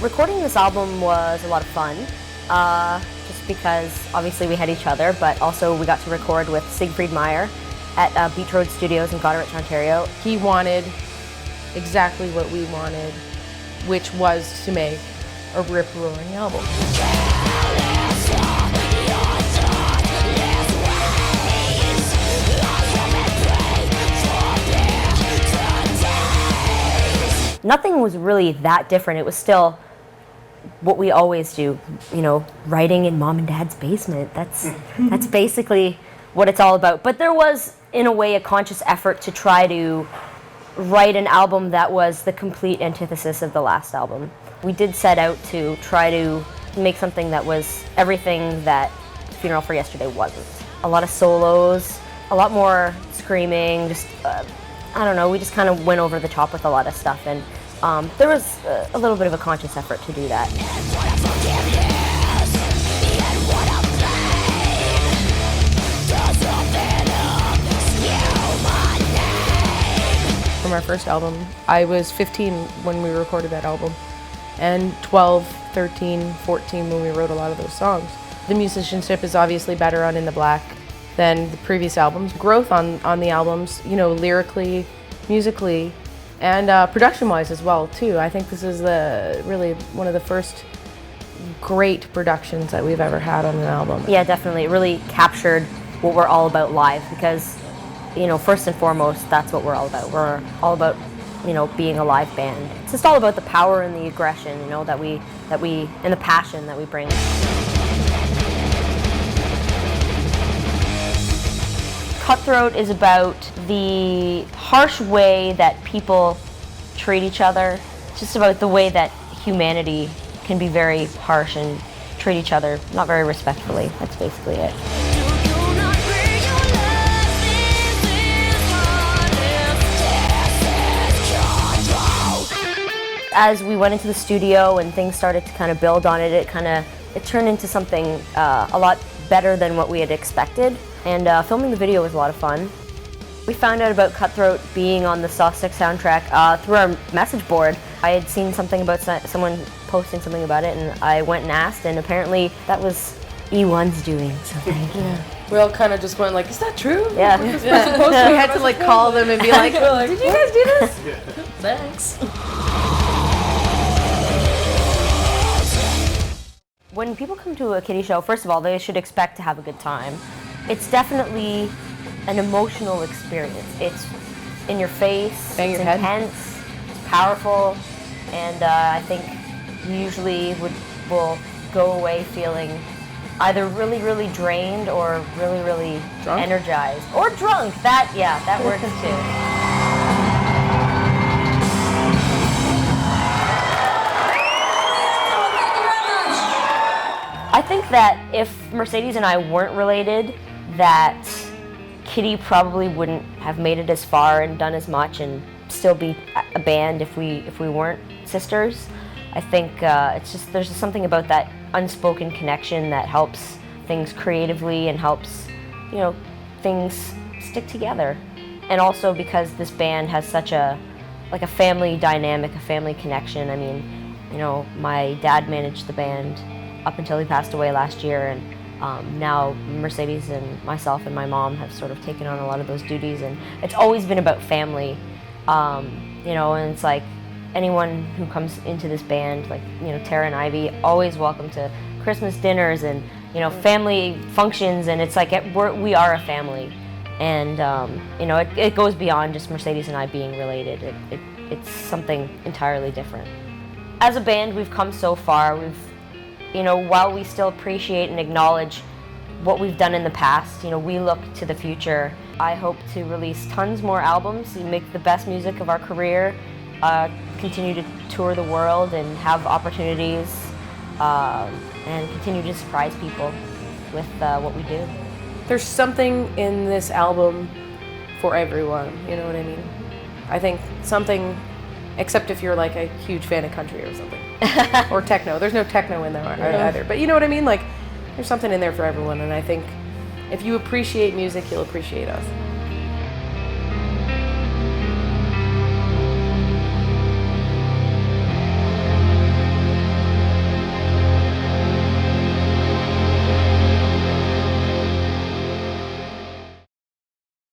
Recording this album was a lot of fun, just because obviously we had each other, but also we got to record with Siegfried Meyer at Beach Road Studios in Goderich, Ontario. He wanted exactly what we wanted, which was to make a rip-roaring album. Nothing was really that different. It was still what we always do, you know, writing in mom and dad's basement. That's basically what it's all about. But there was, in a way, a conscious effort to try to write an album that was the complete antithesis of the last album. We did set out to try to make something that was everything that Funeral for Yesterday wasn't. A lot of solos, a lot more screaming, just, I don't know, we just kind of went over the top with a lot of stuff, and there was a little bit of a conscious effort to do that. From our first album, I was 15 when we recorded that album, and 12, 13, 14 when we wrote a lot of those songs. The musicianship is obviously better on In the Black than the previous albums. Growth on the albums, you know, lyrically, musically, and production-wise as well, too. I think this is really one of the first great productions that we've ever had on an album. Yeah, definitely. It really captured what we're all about live, because, you know, first and foremost, that's what we're all about. We're all about, you know, being a live band. It's just all about the power and the aggression, you know, that we and the passion that we bring. Cutthroat is about the harsh way that people treat each other. It's just about the way that humanity can be very harsh and treat each other not very respectfully. That's basically it. As we went into the studio and things started to kind of build on it, it turned into something a lot better than what we had expected. And filming the video was a lot of fun. We found out about Cutthroat being on the Saw 6 soundtrack through our message board. I had seen something about someone posting something about it, and I went and asked, and apparently that was E1's doing, so thank you. Yeah. We all kind of just went like, is that true? Yeah. We had to like call them and be like, did you guys do this? Thanks. When people come to a Kittie show, first of all, they should expect to have a good time. It's definitely an emotional experience. It's in your face, Bang it's your head. intense, it's powerful, and I think you usually will go away feeling either really, really drained or really, really Drunk? energized. Or drunk, that works too. I think that if Mercedes and I weren't related, that Kittie probably wouldn't have made it as far and done as much and still be a band if we weren't sisters. I think there's just something about that unspoken connection that helps things creatively and helps, you know, things stick together. And also because this band has such a family dynamic, a family connection. I mean, you know, my dad managed the band up until he passed away last year, and now Mercedes and myself and my mom have sort of taken on a lot of those duties, and it's always been about family, you know, and it's like anyone who comes into this band, like, you know, Tara and Ivy, always welcome to Christmas dinners and, you know, family functions, and it's like we are a family, and you know, it goes beyond just Mercedes and I being related. It's something entirely different. As a band, we've come so far. You know, while we still appreciate and acknowledge what we've done in the past, you know, we look to the future. I hope to release tons more albums, make the best music of our career, continue to tour the world and have opportunities, and continue to surprise people with what we do. There's something in this album for everyone, you know what I mean? I think something, except if you're like a huge fan of country or something. Or techno. There's no techno in there either. But you know what I mean? Like, there's something in there for everyone, and I think if you appreciate music, you'll appreciate us.